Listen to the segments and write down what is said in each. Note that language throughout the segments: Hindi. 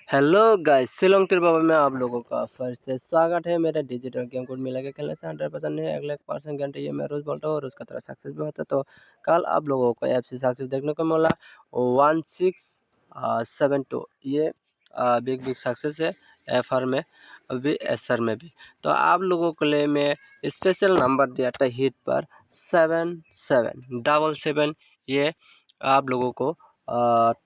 हेलो गाइस, शिलोंग बाबा में आप लोगों का फिर से स्वागत है। मेरा डिजिटल गेम कोड मिला के खेलने से 100% नहीं, अगले 1% गारंटी ये मैं रोज बोलता हूँ और उसका तरह सक्सेस भी होता है। तो कल आप लोगों को ऐप से सक्सेस देखने को मिला 1672, ये बिग सक्सेस है एफ आर में अभी एस आर में भी। तो आप लोगों के लिए मैं स्पेशल नंबर दिया था हिट पर 7777, ये आप लोगों को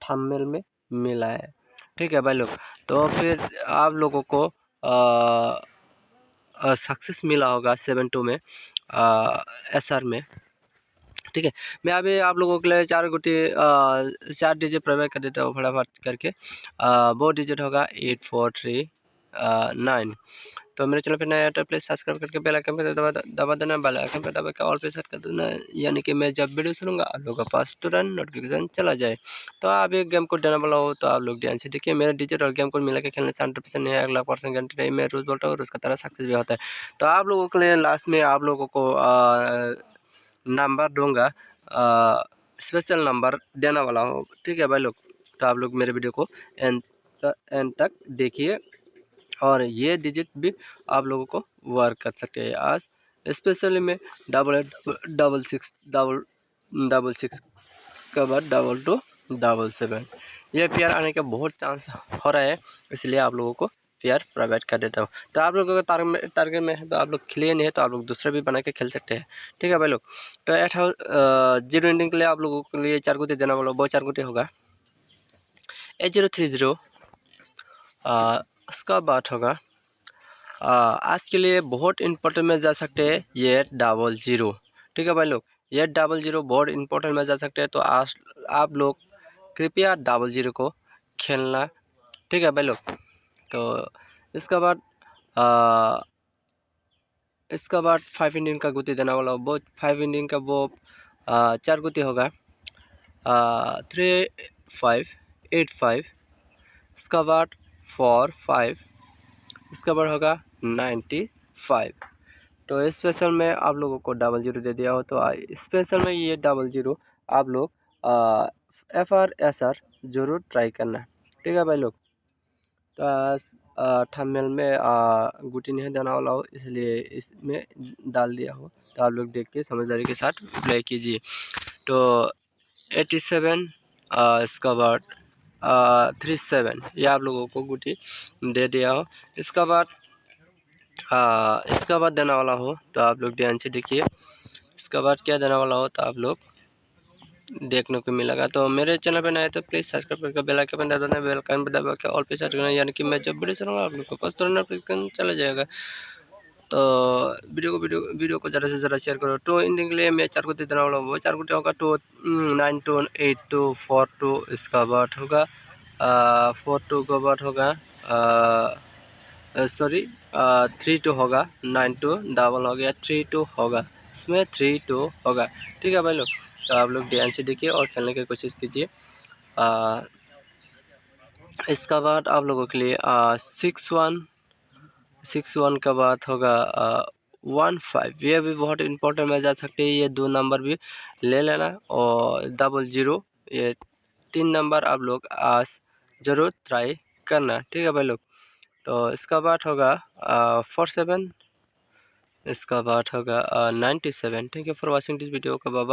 थंबनेल में मिला है। ठीक है भाई लोग, तो फिर आप लोगों को सक्सेस मिला होगा 72 में एस आर में। ठीक है, मैं अभी आप लोगों के लिए 4 डिजिट प्रोवाइड कर देता हूँ फटाफट करके। वो डिजिट होगा 8439। तो मेरे चैनल पे नया तो प्लीज़ सब्सक्राइब करके बेल आइकन पे दबा देना, बेल आइकन पे दबा के ऑल पे सेट कर देना, यानी कि मैं जब वीडियो सुनूंगा आप लोगों के पास तुरंत नोटिफिकेशन चला जाए। तो आप एक गेम कोड देने वाला हो तो आप लोग ध्यान से देखिए। मेरा डिजिट और गेम कोड मिला के खेलने से 100% है, अगला % गारंटी नहीं, मैं रोज बोलता हूँ और उसका तरह सक्सेस भी होता है। तो आप लोगों के लिए लास्ट में आप लोगों को नंबर दूंगा, स्पेशल नंबर देने वाला हो। ठीक है भाई लोग, तो आप लोग मेरे वीडियो को एंड तक देखिए और ये डिजिट भी आप लोगों को वर्क कर सकते हैं। आज स्पेशली में 8866 के बाद 2277 ये पेयर आने का बहुत चांस हो रहा है, इसलिए आप लोगों को पेयर प्रोवाइड कर देता हूँ। तो आप लोगों का टारगेट में है तो आप लोग खेलिए, नहीं है तो आप लोग दूसरे भी बना के खेल सकते हैं। ठीक है भाई लोग, तो 8 जीरो एंडिंग के लिए आप लोगों के लिए 4 गुटे देना वाला, वो 4 गुटे होगा 8030। उसका बात होगा आज के लिए बहुत इंपॉर्टेंट में जा सकते हैं ये 00। ठीक है भाई लोग, ये 00 बहुत इंपॉर्टेंट में जा सकते हैं। तो आज आप लोग कृपया 00 को खेलना। ठीक है भाई लोग, तो इसका बाद 5 इंडियन का गुती देना वाला, वो 5 इंडियन का वो 4 गुती होगा 3585। इसका बाद 45, इसका बाद होगा 95। तो स्पेशल में आप लोगों को 00 दे दिया हो, तो स्पेशल में ये 00 आप लोग FR/SR जरूर ट्राई करना। ठीक है भाई लोग, तो थंबनेल में गुटी नहीं देना वाला हो, इसलिए इसमें डाल दिया हो। तो आप लोग देख के समझदारी के साथ प्ले कीजिए। तो 87, इसका बाद 37, ये आप लोगों को गुटी दे दिया हो। इसका बाद देने वाला हो तो आप लोग ध्यान से देखिए। इसका बाद क्या देने वाला हो तो आप लोग देखने को मिलेगा। तो मेरे चैनल पे नए तो प्लीज़ सब्सक्राइब करके बेल आइकन दबा देना, बेल आइकन दबा के ऑल पे सेट करना, यानी कि मैं जब वीडियो चलाऊंगा आप लोग को पास तुरंत नोटिफिकेशन चला जाएगा। तो वीडियो को ज़्यादा से ज़्यादा शेयर करो। तो इन दिन के लिए मैं 4 गुटे देने वाला हूँ, वो 4 गुटे होगा 92828242। इसका बाद होगा 42 का बाद होगा 32 होगा, 92 डबल हो गया, 32 होगा, इसमें 32 होगा। ठीक है भाई लोग, तो आप लोग ध्यान से देखिए और खेलने की कोशिश कीजिए। इसका बाद आप लोगों के लिए 61 का बाद होगा 15, ये भी बहुत इंपॉर्टेंट में जा सकते हैं। ये 2 नंबर भी ले लेना और 00, ये 3 नंबर आप लोग आज ज़रूर ट्राई करना। ठीक है भाई लोग, तो इसका बाद होगा 47, इसका बाद होगा 97। Thank you for watching this video का, बाय।